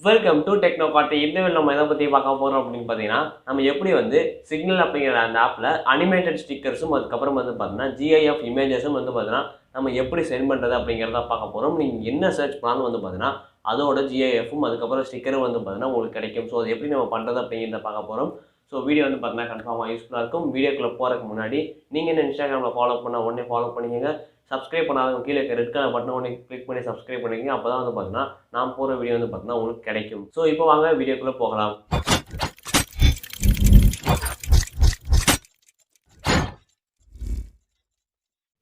Welcome to techno Karthi. இந்த வீடியோல நம்ம எதை பற்றி பார்க்க போகிறோம் அப்படின்னு பார்த்தீங்கன்னா, நம்ம எப்படி வந்து சிக்னல் அப்படிங்கிற அந்த ஆப்பில் அனிமேட்டட் ஸ்டிக்கர்ஸும் அதுக்கப்புறம் வந்து பார்த்தீங்கன்னா GIF இமேஜஸும் வந்து பார்த்தீங்கன்னா நம்ம எப்படி சென்ட் பண்ணுறது அப்படிங்கிறத பார்க்க போகிறோம். நீங்கள் என்ன சர்ச் பண்ணாலும் வந்து பார்த்தீங்கன்னா அதோட GIFும் அதுக்கப்புறம் ஸ்டிக்கரும் வந்து பார்த்தீங்கன்னா உங்களுக்கு கிடைக்கும். ஸோ அது எப்படி நம்ம பண்ணுறது அப்படிங்கிறத பார்க்க போகிறோம். ஸோ வீடியோ வந்து பார்த்தீங்கன்னா கன்ஃபார்மாக யூஸ்ஃபுல்லாக இருக்கும். வீடியோக்குள்ளே போகிறதுக்கு முன்னாடி நீங்கள் என்ன இன்ஸ்டாகிராமில் ஃபாலோ பண்ணால் உடனே ஃபாலோ பண்ணிக்கோங்க. சப்ஸ்கிரைப் பண்ணாதவங்க கீழே இருக்க ரெட் கலர் பட்டன் உடனே கிளிக் பண்ணி சப்ஸ்கிரைப் பண்ணிக்கங்க. அப்போ தான் வந்து பார்த்தீங்கன்னா நான் போகிற வீடியோ வந்து பார்த்தீங்கன்னா உங்களுக்கு கிடைக்கும். ஸோ இப்போ வாங்க வீடியோக்குள்ளே போகலாம்.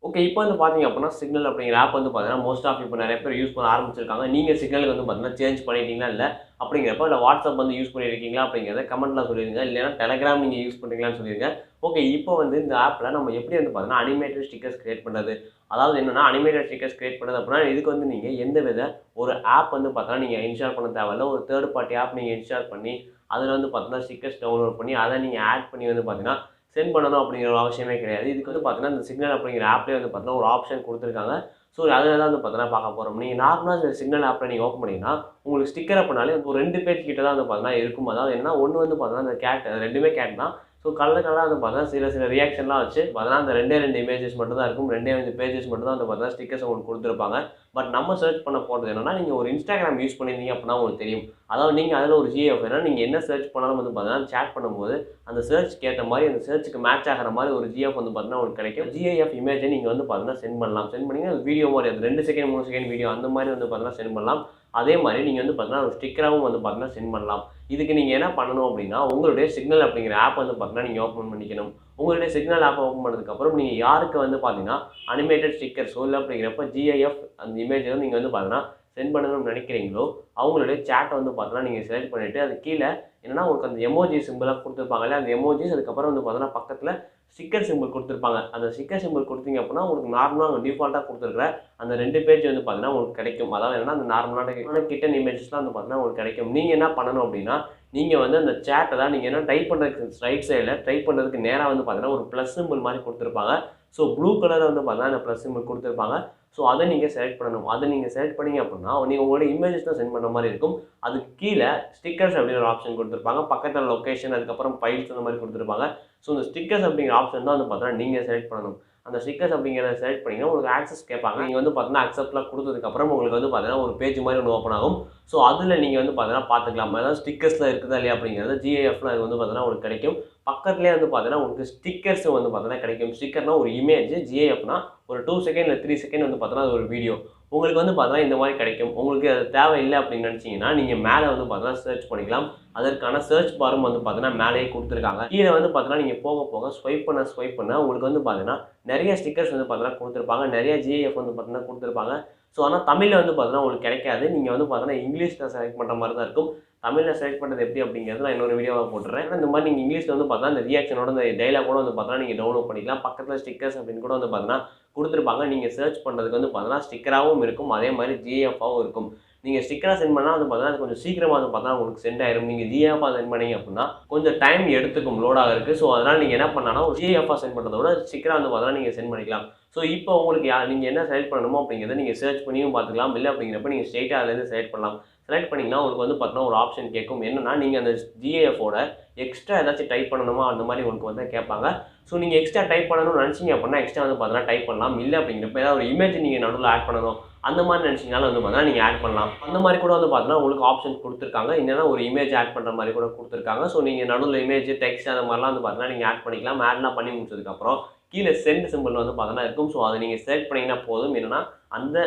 ஓகே, இப்போ வந்து பார்த்தீங்க அப்படின்னா சிக்னல் அப்படிங்கிற ஆப் வந்து பார்த்தீங்கன்னா மோஸ்ட் ஆஃப் இப்போ நிறைய பேர் யூஸ் பண்ண ஆரம்பிச்சிருக்காங்க. நீங்கள் சிக்னலுக்கு வந்து பார்த்தீங்கன்னா சேஞ்ச் பண்ணிட்டீங்களா இல்லை அப்படிங்கிறப்ப இல்லை வாட்ஸ்அப் வந்து யூஸ் பண்ணியிருக்கீங்களா அப்படிங்கிறத கமெண்ட்டில் சொல்லிடுங்க. இல்லைனா டெலகிராம் நீங்கள் யூஸ் பண்ணுறீங்களான்னு சொல்லிடுங்க. ஓகே, இப்போ வந்து இந்த ஆப்பில் நம்ம எப்படி வந்து பார்த்தீங்கன்னா அனிமேட்டட் ஸ்டிக்கர்ஸ் கிரியேட் பண்ணுறது, அதாவது என்னென்னா அனிமேட்டட் ஸ்டிக்கர்ஸ் கிரியேட் பண்ணுறது அப்படின்னா இதுக்கு வந்து நீங்கள் எந்த வித ஒரு ஆப் வந்து பார்த்தீங்கன்னா நீங்கள் இன்ஸ்டால் பண்ண தேவையில்ல. ஒரு தேர்ட் பார்ட்டி ஆப் நீங்கள் இன்ஸ்டால் பண்ணி அதில் வந்து பார்த்தீங்கன்னா ஸ்டிக்கர்ஸ் டவுன்லோட் பண்ணி அதை நீங்கள் ஆட் பண்ணி வந்து பார்த்தீங்கன்னா சென்ட் பண்ணணும் அப்படிங்கிற ஒரு அவசியமே கிடையாது. இதுக்கு வந்து பார்த்தீங்கன்னா இந்த சிக்னல் அப்படிங்கிற ஆப்லேயே வந்து பார்த்தீங்கன்னா ஒரு ஆப்ஷன் கொடுத்துருக்காங்க. ஸோ அதில் தான் வந்து பார்த்தீங்கன்னா பார்க்க போகிறோம். நீங்கள் நார்மலாக இந்த சிக்னல் ஆப்பில் நீங்கள் ஓப்பன் பண்ணிங்கன்னா உங்களுக்கு ஸ்டிக்கர் அப்படினாலே ஒரு 2 பேஜ் கிட்ட தான் வந்து பார்த்தீங்கன்னா இருக்கும். அதாவது என்னன்னா ஒன்று வந்து பார்த்தீங்கன்னா இந்த கேட், ரெண்டுமே கேட் தான். ஸோ கலர் வந்து பார்த்தீங்கன்னா சில ரியாக்ஷன்லாம் வச்சு பார்த்தீங்கன்னா அந்த 2 இமேஜஸ் மட்டும் தான் இருக்கும். 2 பேஜஸ் மட்டும் தான் வந்து பார்த்தீங்கன்னா ஸ்டிக்கர்ஸ் உங்களுக்கு கொடுத்துருப்பாங்க. பட் நம்ம சர்ச் பண்ண போகிறது என்னன்னா நீங்கள் ஒரு இன்ஸ்டாகிராம் யூஸ் பண்ணியிருந்தீங்க அப்படின்னா உங்களுக்கு தெரியும். அதாவது நீங்கள் அதில் ஒரு GIF ஏன்னா நீங்கள் என்ன சர்ச் பண்ணாலும் வந்து பார்த்தீங்கன்னா சேட் பண்ணும்போது அந்த சர்ச்சுக்கு ஏற்ற மாதிரி அந்த சர்ச்சுக்கு மேட்ச் ஆகிற மாதிரி ஒரு GIF வந்து பார்த்தீங்கன்னா உங்களுக்கு கிடைக்கும். GIF இமேஜை நீங்கள் வந்து பார்த்தீங்கன்னா சென்ட் பண்ணலாம். சென்ட் பண்ணிங்கன்னா அது வீடியோ மாதிரி அது 2 செகண்ட் 3 செகண்ட் வீடியோ அந்த மாதிரி வந்து பார்த்தீங்கன்னா சென்ட் பண்ணலாம். அதே மாதிரி நீங்கள் வந்து பார்த்தீங்கன்னா ஒரு ஸ்டிக்கராகவும் வந்து பார்த்தீங்கன்னா சென்ட் பண்ணலாம். இதுக்கு நீங்கள் என்ன பண்ணணும் அப்படின்னா உங்களுடைய சிக்னல் அப்படிங்கிற ஆப் வந்து பார்த்தீங்கன்னா நீங்கள் ஓப்பன் பண்ணிக்கணும். உங்களுடைய சிக்னல் ஆப் ஓப்பன் பண்ணதுக்கப்புறம் நீங்கள் யாருக்கு வந்து பார்த்தீங்கன்னா அனிமேட்டட் ஸ்டிக்கர்ஸோ இல்லை அப்படிங்கிறப்ப GIF அந்த இமேஜை நீங்கள் வந்து பார்த்தீங்கன்னா சென்ட் பண்ணணும்னு நினைக்கிறீங்களோ அவங்களுடைய சேட்டை வந்து பார்த்தீங்கன்னா நீங்கள் செலக்ட் பண்ணிவிட்டு அது கீழே என்னன்னா உங்களுக்கு அந்த எமோஜி சிம்பிளாக கொடுத்துருப்பாங்க இல்லையா, அந்த எமோஜிஸ் அதுக்கப்புறம் வந்து பார்த்தீங்கன்னா பக்கத்தில் ஸ்டிக்கர் சிம்பிள் கொடுத்துருப்பாங்க. அந்த ஸ்டிக்கர் சிம்பிள் கொடுத்தீங்க அப்படின்னா உங்களுக்கு நார்மலாக டிஃபால்ட்டாக கொடுத்துருக்குற அந்த 2 பேஜ் வந்து பார்த்தீங்கன்னா உங்களுக்கு கிடைக்கும். அதாவது என்னன்னா அந்த நார்மலான கிட்டன் இமேஜஸ்லாம் வந்து பார்த்தீங்கன்னா உங்களுக்கு கிடைக்கும். நீங்கள் என்ன பண்ணணும் அப்படின்னா நீங்கள் வந்து அந்த சேட்டை தான் நீங்கள் என்ன டைப் பண்ணுறதுக்கு ரைட் சைடில் டைப் பண்ணுறதுக்கு நேராக வந்து பார்த்தீங்கன்னா ஒரு ப்ளஸ் சிம்பிள் மாதிரி கொடுத்துருப்பாங்க. ஸோ ப்ளூ கலரில் வந்து பார்த்தீங்கன்னா அந்த ப்ளஸ் சிம்பிள் கொடுத்துருப்பாங்க. ஸோ அதை நீங்கள் செலக்ட் பண்ணணும். அதை நீங்கள் செலக்ட் பண்ணிங்க அப்படின்னா நீங்கள் உங்களோட இமேஜஸ் தான் சென்ட் பண்ணுற மாதிரி இருக்கும். அதுக்கு கீழே ஸ்டிக்கர்ஸ் அப்படின்னு ஒரு ஆப்ஷன் கொடுத்துருப்பாங்க. பக்கத்தில் லொக்கேஷன் அதுக்கப்புறம் ஃபைல்ஸ் அந்த மாதிரி கொடுத்துருப்பாங்க. ஸோ இந்த ஸ்டிக்கர்ஸ் அப்படிங்கிற ஆப்ஷன் தான் வந்து பார்த்தீங்கன்னா நீங்கள் செலக்ட் பண்ணணும். அந்த ஸ்டிக்கர்ஸ் அப்படிங்கிறத செலக்ட் பண்ணிங்கன்னா உங்களுக்கு ஆக்சஸ் கேட்பாங்க. நீங்கள் வந்து பார்த்தீங்கன்னா அக்செப்ட்லாம் கொடுத்ததுக்கப்புறம் உங்களுக்கு வந்து பார்த்தீங்கன்னா ஒரு பேஜ் மாதிரி ஒன்று ஓப்பன் ஆகும். ஸோ அதில் நீங்கள் வந்து பார்த்தீங்கன்னா பார்த்துக்கலாம் அதாவது ஸ்டிக்கர்ஸில் இருக்குதா இல்லையா அப்படிங்கிறது GIFலாம் அது வந்து பார்த்தீங்கன்னா உங்களுக்கு கிடைக்கும். பக்கத்துலேயே வந்து பார்த்தீங்கன்னா உங்களுக்கு ஸ்டிக்கர்ஸ் வந்து பார்த்தீங்கன்னா கிடைக்கும். ஸ்டிக்கர்னா ஒரு இமேஜ், GIFனா ஒரு 2 செகண்ட் இல்லை 3 செகண்ட் வந்து பார்த்தீங்கன்னா அது ஒரு வீடியோ உங்களுக்கு வந்து பார்த்தீங்கன்னா இந்த மாதிரி கிடைக்கும். உங்களுக்கு அது தேவையில்லை அப்படின்னு நினச்சிங்கன்னா நீங்கள் மேலே வந்து பார்த்தீங்கன்னா சர்ச் பண்ணிக்கலாம். அதற்கான சர்ச் பாரும் வந்து பார்த்தீங்கன்னா மேலேயே கொடுத்துருக்காங்க. கீழே வந்து பார்த்தீங்கன்னா நீங்கள் போக போக ஸ்வைப் பண்ண உங்களுக்கு வந்து பார்த்தீங்கன்னா நிறைய ஸ்டிக்கர்ஸ் வந்து பார்த்தீங்கன்னா கொடுத்துருப்பாங்க. நிறைய GIF வந்து பார்த்தீங்கன்னா கொடுத்துருப்பாங்க. ஸோ ஆனால் தமிழில் வந்து பார்த்தீங்கன்னா உங்களுக்கு கிடைக்காது. நீங்கள் வந்து பார்த்தீங்கன்னா இங்கிலீஷில் செலக்ட் பண்ணுற மாதிரி தான் இருக்கும். தமிழில் செலக்ட் பண்ணுறது எப்படி அப்படிங்கிறது நான் இன்னொரு வீடியோவாக போட்டுறேன். இந்த மாதிரி நீங்கள் இங்கிலீஷில் வந்து பார்த்தீங்கன்னா இந்த ரியாக்ஷனோட இந்த டைலாக் கூட வந்து பார்த்தீங்கன்னா நீங்கள் டவுன்லோட் பண்ணிக்கலாம். பக்கத்தில் ஸ்டிக்கர்ஸ் அப்படின்னு கூட வந்து பார்த்தீங்கன்னா கொடுத்துருப்பாங்க. நீங்கள் சர்ச் பண்ணுறதுக்கு வந்து பார்த்தீங்கன்னா ஸ்டிக்கராகவும் இருக்கும், அதே மாதிரி GIFாகவும் இருக்கும். நீங்கள் ஸ்டிக்கராக சென்ட் பண்ணால் வந்து பார்த்தீங்கன்னா அது கொஞ்சம் சீக்கிரமாக வந்து பார்த்தா உங்களுக்கு சென்ட் ஆயிரும். நீங்கள் GIFாக சென்ட் பண்ணீங்க அப்படின்னா கொஞ்சம் டைம் எடுத்துக்கும் லோட் ஆகிறதுக்கு. ஸோ அதனால் நீங்கள் என்ன பண்ணாலும் ஒரு GIFாக சென்ட் பண்ணுறத விட ஸ்டிக்கராக வந்து பார்த்தீங்கன்னா நீங்கள் சென்ட் பண்ணிக்கலாம். ஸோ இப்போ உங்களுக்கு நீங்கள் என்ன செலக்ட் பண்ணணுமோ அப்படிங்கிறத நீங்கள் சர்ச் பண்ணியும் பார்த்துக்கலாம். இல்லை அப்படிங்கிறப்ப நீங்கள் ஸ்ட்ரெயிட்டாக அதுலேருந்து செலக்ட் பண்ணலாம். செலக்ட் பண்ணிங்கன்னா உங்களுக்கு வந்து பார்த்தீங்கன்னா ஒரு ஆப்ஷன் கேட்கும். என்னன்னா நீங்கள் அந்த GIFோட எக்ஸ்ட்ரா ஏதாச்சும் டைப் பண்ணணுமா அந்த மாதிரி உங்களுக்கு வந்து கேட்பாங்க. ஸோ நீங்கள் எக்ஸ்ட்ரா டைப் பண்ணணும்னு நினச்சிங்க அப்படின்னா எக்ஸ்ட்ரா வந்து பார்த்தீங்கன்னா டைப் பண்ணலாம். இல்லை அப்படிங்கிறப்ப ஏதாவது ஒரு இமேஜ் நீங்கள் நடுவில் ஆட் பண்ணணும் அந்த மாதிரி நினச்சிங்கனாலும் வந்து பார்த்தீங்கன்னா நீங்கள் ஆட் பண்ணலாம். அந்த மாதிரி கூட வந்து பார்த்தீங்கன்னா உங்களுக்கு ஆப்ஷன் கொடுத்துருக்காங்க. என்னன்னா ஒரு இமேஜ் ஆட் பண்ணுற மாதிரி கூட கொடுத்துருக்காங்க. ஸோ நீங்கள் நடுவில் இமேஜ் டெக்ஸ்ட் அந்த மாதிரிலாம் வந்து பார்த்தீங்கன்னா நீங்கள் ஆட் பண்ணிக்கலாம். ஆட்லாம் பண்ணி முடிச்சதுக்கப்புறம் கீழே சென்ட் சிம்பிள் வந்து பார்த்தீங்கன்னா இருக்கும். ஸோ அதை நீங்கள் செலக்ட் பண்ணிங்கன்னா போதும். என்னன்னா அந்த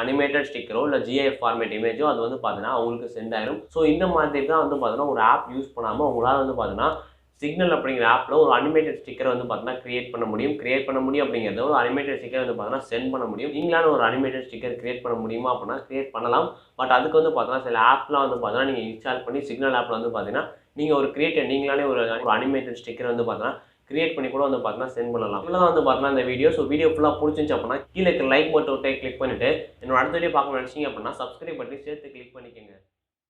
அனிமேட்டட் ஸ்டிக்கரோ இல்லை GIF ஃபார்மேட் இமேஜோ அது வந்து பார்த்தீங்கன்னா அவங்களுக்கு சென்ட் ஆயிரும். ஸோ இந்த மாதிரி தான் வந்து பார்த்தீங்கன்னா ஒரு ஆப் யூஸ் பண்ணாமல் உங்களால் வந்து பார்த்தீங்கன்னா சிக்னல் அப்படிங்கிற ஆப்பில் ஒரு அனிமேட்டட் ஸ்டிக்கரை வந்து பார்த்தீங்கன்னா கிரியேட் பண்ண முடியும் அப்படிங்கிறத ஒரு அனிமேட்டட் ஸ்டிக்கர் வந்து பார்த்தீங்கன்னா சென்ட் பண்ண முடியும். நீங்களான ஒரு அனிமேட்டட் ஸ்டிக்கர் கிரியேட் பண்ண முடியுமா அப்படின்னா கிரியேட் பண்ணலாம். பட் அதுக்கு வந்து பார்த்தீங்கன்னா சில ஆப்லாம் வந்து பார்த்தீங்கன்னா நீங்கள் இன்ஸ்டால் பண்ணி சிக்னல் ஆப்பில் வந்து பார்த்தீங்கன்னா நீங்கள் ஒரு நீங்களானே ஒரு அனிமேட்டட் ஸ்டிக்கர் வந்து பார்த்தீங்கன்னா கிரியேட் பண்ணி கூட வந்து பார்த்தீங்கன்னா சென்ட் பண்ணலாம். இதெல்லாம் வந்து பார்த்தீங்கன்னா இந்த வீடியோ. ஸோ வீடியோ ஃபுல்லாக பிடிச்சிருந்துச்சு அப்படின்னா கீழே லைக் மட்டும் கிளிக் பண்ணிவிட்டு என்னோட அடுத்த வீடியோ பார்க்கணும்னு நினச்சிங்க அப்படின்னா சப்ஸ்கிரைப் பண்ணி சேர்த்து கிளிக் பண்ணிக்கோங்க.